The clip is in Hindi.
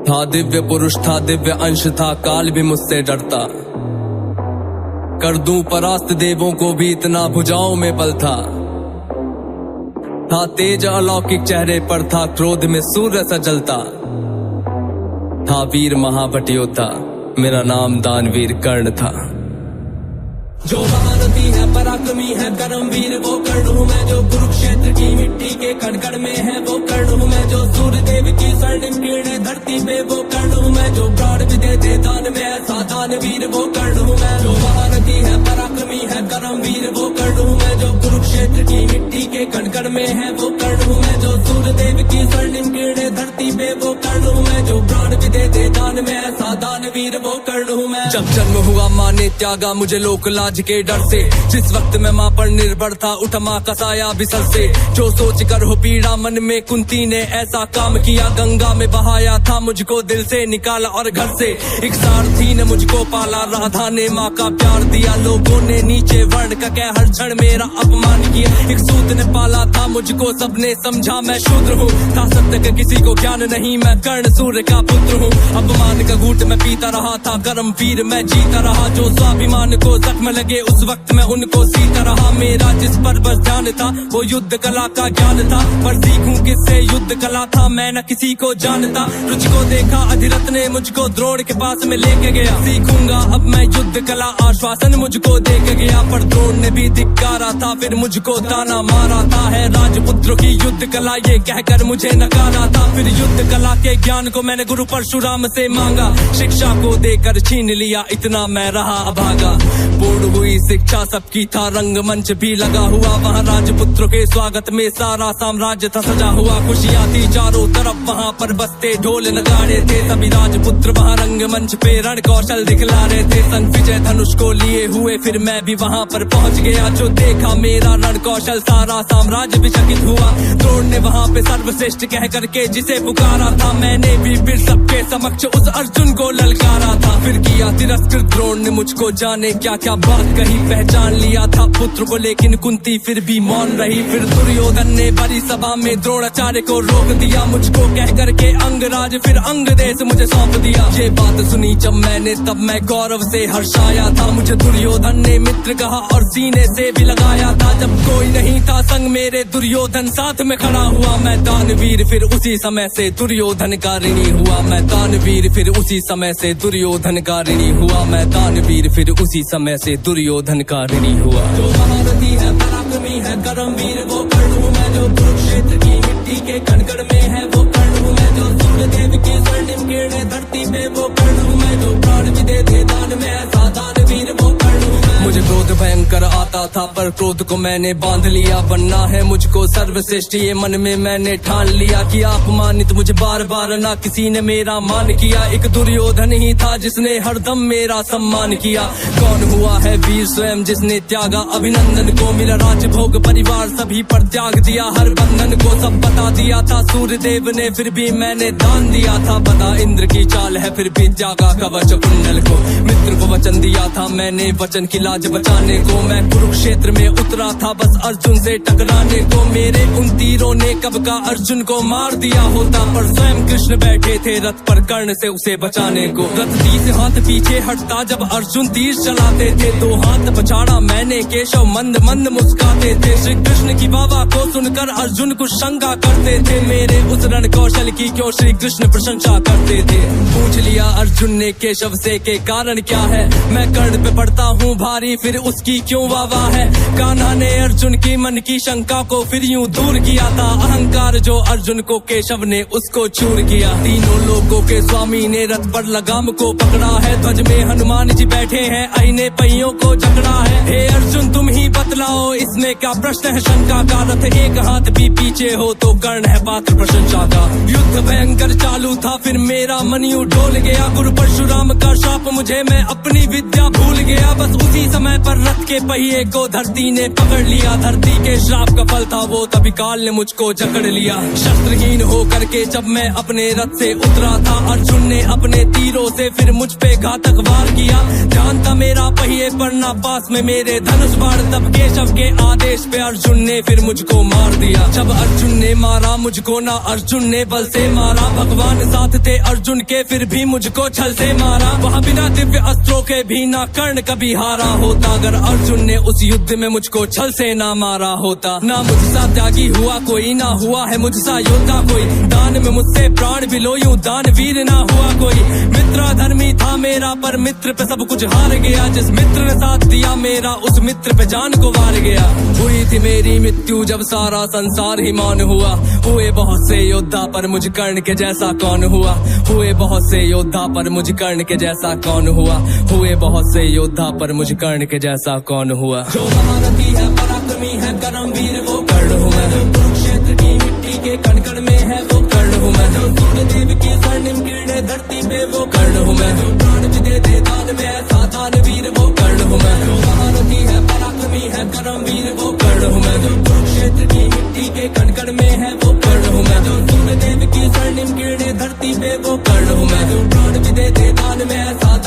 था दिव्य पुरुष था, दिव्य अंश था, काल भी मुझसे डरता। कर दूं परास्त देवों को भी, इतना भुजाओं में बल था। तेज अलौकिक चेहरे पर था, क्रोध में सूर्य सा जलता। था वीर महाभट योद्धा, मेरा नाम दानवीर कर्ण था। जो महारथी है पराक्रमी है कर्मवीर वो कर्ण हूँ मैं, जो कुरुक्षेत्र की मिट्टी के कण कण में है वो कर्ण हूँ मैं, जो सूर्य देव की स्वर्णिम किरणें धरती पे वो कर्ण हूँ मैं, जो प्राण भी देते दान में ऐसा दानवीर वो कर्ण हूँ मैं। जो महारथी है पराक्रमी है कर्मवीर वो कर्ण हूँ मैं, जो कुरुक्षेत्र की मिट्टी के कण कण में है वो कर्ण हूँ मैं, जो सूर्य देव की स्वर्णिम किरणें धरती पे वो कर्ण हूँ मैं, जो प्राण भी देते दान में ऐसा दानवीर वो कर्ण हूँ मैं। जब जन्म हुआ माँ ने त्यागा मुझे लोक लाज के डर से, जिस वक्त मैं माँ पर निर्भर था उठ माँ का साया बिसर से। जो सोच कर हो पीड़ा मन में कुंती ने ऐसा काम किया, गंगा में बहाया था मुझको दिल से निकाला और घर से। एक सारथी ने मुझको पाला, राधा ने माँ का प्यार दिया, लोगों ने नीचे वर्ण का कह हर क्षण मेरा अपमान किया। एक सूत ने पाला था मुझको, सबने समझा मैं शूद्र हूँ, था सत्य का किसी को ज्ञान नहीं, मैं कर्ण सूर्य का पुत्र हूँ। अपमान का घूंट मैं पीता रहा था, कर्म वीर मैं जीता रहा, जो स्वाभिमान को जख्म लगे उस वक्त मैं उनको सीता रहा। मेरा जिस पर बस ध्यान था वो युद्ध कला का ज्ञान था, पर सीखूं किससे युद्ध कला था मैं न किसी को जानता। तुझको देखा अधिरथ ने मुझको द्रोण के पास में लेके गया, सीखूंगा अब मैं युद्ध कला आश्वासन मुझको दे के गया। पर द्रोण ने भी धिक्कारा था, फिर मुझको ताना मारा था, है राजपुत्रों की युद्ध कला ये कहकर मुझे नकारा था। फिर युद्ध कला के ज्ञान को मैंने गुरु परशुराम से मांगा, शिक्षा को देकर छीन लिया, इतना मैं रहा अभागा। पूर्ण हुई शिक्षा सबकी था, रंगमंच भी लगा हुआ, वहाँ राजपुत्रों के स्वागत में सारा साम्राज्य था सजा हुआ। खुशियाँ थी चारों तरफ, वहाँ पर बजते ढोल नगाड़े थे, सभी राजपुत्र वहाँ रंगमंच पे रण कौशल दिखला रहे थे। संग विजय धनुष को लिए हुए फिर मैं भी वहाँ पर पहुँच गया, जो देखा मेरा रण कौशल सारा साम्राज्य भी चकित हुआ। द्रोण ने वहाँ पे सर्वश्रेष्ठ कह करके जिसे पुकारा था, मैंने भी फिर सबके समक्ष उस अर्जुन को ललकारा था। फिर किया तिरस्कृत द्रोण ने मुझको, जाने क्या क्या बात कही, पहचान लिया था पुत्र को लेकिन कुंती फिर भी मौन रही। फिर दुर्योधन ने बड़ी सभा में द्रोणाचार्य को रोक दिया, मुझको कह करके अंगराज फिर अंग देश मुझे सौंप दिया। ये बात सुनी जब मैंने तब मैं गौरव से हर्षाया था, मुझे दुर्योधन ने मित्र कहा और सीने से भी लगाया था। जब कोई नहीं था संग मेरे दुर्योधन साथ में खड़ा हुआ, मैं दानवीर फिर उसी समय से दुर्योधन का ऋणी हुआ। मैं दानवीर फिर उसी समय से दुर्योधन का ऋणी हुआ, मैं दानवीर फिर उसी समय से दुर्योधन का ऋणी हुआ। जो महारथी है पराक्रमी है कर्मवीर वो कर्ण हूँ मैं, जो कुरुक्षेत्र की मिट्टी के कण कण में है वो कर्ण हूँ मैं, जो सूर्य देव की स्वर्णिम किरणें धरती पे वो कर्ण हूँ मैं, जो प्राण भी देते दान में ऐसा दानवीर वो कर्ण हूँ मैं। मुझे क्रोध भयंकर आता था पर क्रोध को मैंने बांध लिया, बनना है मुझको सर्वश्रेष्ठ ये मन में मैंने ठान लिया। कि अपमानित मुझे बार बार ना किसी ने मेरा मान किया, एक दुर्योधन ही था जिसने हरदम मेरा सम्मान किया। कौन हुआ है वीर स्वयं जिसने त्यागा अभिनंदन को, मिला राजभोग परिवार सभी पर त्याग दिया हर बंधन को। सब बता दिया था सूर्य देव ने फिर भी मैंने दान दिया था, बता इंद्र की चाल है फिर भी त्यागा कवच कुंडल को। मित्र को वचन दिया था मैंने वचन की लाज बचाने को, मैं कुरुक्षेत्र में उतरा था बस अर्जुन से टकराने को। मेरे उन तीरों ने कब का अर्जुन को मार दिया होता, पर स्वयं कृष्ण बैठे थे रथ पर कर्ण से उसे बचाने को। रथ 30 हाथ पीछे हटता जब अर्जुन तीर चलाते थे, 2 हाथ पछाड़ा मैंने केशव मंद मंद मुस्काते थे। श्री कृष्ण की बाबा को सुनकर अर्जुन कुछ शंका करते थे, मेरे उस रण कौशल की क्यों श्री कृष्ण प्रशंसा करते थे। पूछ लिया अर्जुन ने केशव से के कारण क्या है, मैं कर्ण पे पड़ता हूँ भारी फिर उसकी क्यों वाह है। कान्हा ने अर्जुन की मन की शंका को फिर यूं दूर किया था, अहंकार जो अर्जुन को केशव ने उसको चूर किया। तीनों लोगों के स्वामी ने रथ पर लगाम को पकड़ा है, ध्वज में हनुमान जी बैठे हैं आईने पहियों को जकड़ा है। हे अर्जुन तुम ही बतलाओ इसमें क्या प्रश्न है शंका का, रथ एक हाथ भी पीछे हो तो कर्ण है पात्र प्रशंसा का। युद्ध भयंकर चालू था फिर मेरा मन यूं डोल गया, गुरु परशुराम का शाप मुझे मैं अपनी विद्या भूल गया। बस उसी समय पर रथ के पहिए को धरती ने पकड़ लिया, धरती के श्राप का फल था वो तभी काल ने मुझको जकड़ लिया। शस्त्रहीन हो करके जब मैं अपने रथ से उतरा था, अर्जुन ने अपने तीरों से फिर मुझ पे घातक वार किया। ध्यान था मेरा पहिए पर ना पास में मेरे धनुष बाण, तब केशव के आदेश पे अर्जुन ने ने फिर मुझको मार दिया। जब अर्जुन ने मारा मुझको ना अर्जुन ने बल से मारा, भगवान साथ थे अर्जुन के फिर भी मुझको छल से मारा। वहाँ बिना दिव्य अस्त्रों के भी ना कर्ण कभी हारा होता, अगर अर्जुन ने उस युद्ध में मुझको छल से ना मारा होता। ना मुझसा त्यागी हुआ कोई, ना हुआ है मुझसा योद्धा कोई, दान में मुझसे प्राण भी लो यूं दानवीर ना हुआ कोई। मित्र धर्मी था मेरा पर मित्र पे सब कुछ हार गया, जिस मित्र ने साथ दिया मेरा उस मित्र पे जान को वार गया। हुई थी मेरी मृत्यु जब सारा संसार ही मौन हुआ, हुए बहुत से योद्धा पर मुझ कर्ण के जैसा कौन हुआ। हुए बहुत से योद्धा पर मुझ कर्ण के जैसा कौन हुआ, हुए बहुत से योद्धा पर मुझ कर्ण के जैसा कौन हुआ। जो महारथी है पराक्रमी है कर्मवीर वो कर्ण हूँ मैं, कुरुक्षेत्र की मिट्टी के कण कण में है वो कर्ण हूँ मैं। जो सूर्यदेव की स्वर्णिम किरणें धरती पे वो कर्ण हूँ मैं, जो प्राण भी दे दे दान में ऐसा दानवीर वो कर्ण हूँ मैं। जो महारथी है पराक्रमी है कर्मवीर वो कर्ण हूँ मैं, जो कुरुक्षेत्र की मिट्टी के कण कण में है वो कर्ण हूँ मैं। जो सूर्यदेव की स्वर्णिम किरणें धरती पे वो कर्ण हूँ मैं, जो प्राण भी दे दे दान में ऐसा